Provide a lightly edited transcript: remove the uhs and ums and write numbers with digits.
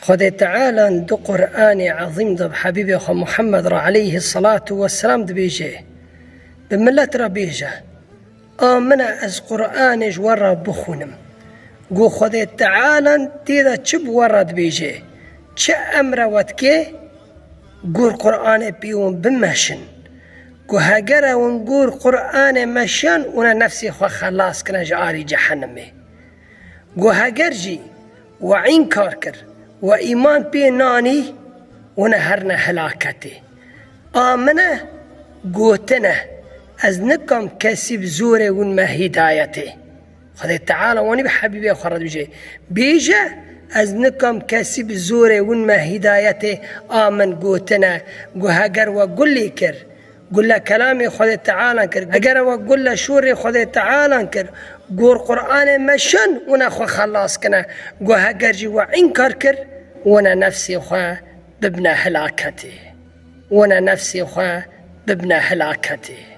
خدای تعالی دو قرآن عظیم دب حبیب خو محمد را علیه الصلاة والسلام دبیجه به ملت را بیجه آمنه از قرآنش ورا بخونم گو خدای تعالی دیده چه بورد بیجه چه امر ود که گور قرآن بیون بمشن گو هگر اون گور قرآن مشن اون نفسی خو خلاص کنه جاری جهنمه گو هگر جی و این کار کر و ایمان پی نانی اون هر نه هلاکته آمنه گوتنه از نکم کسی بزوره اون ما هدایته خدای تعالی وانی به حبیبی خورد بیجه از نکم کسی بزوره اون ما هدایته آمن گوتنه گو هگر و گلی کر گل کلام خدای تعالی کر اگر و گل شور خدای تعالی کر گور قرآن مشن اون خو خلاص کنه گو هگر جی و این کار کر اون نفسی خو ببنه هلاکته اون نفسی خو ببنه هلاکته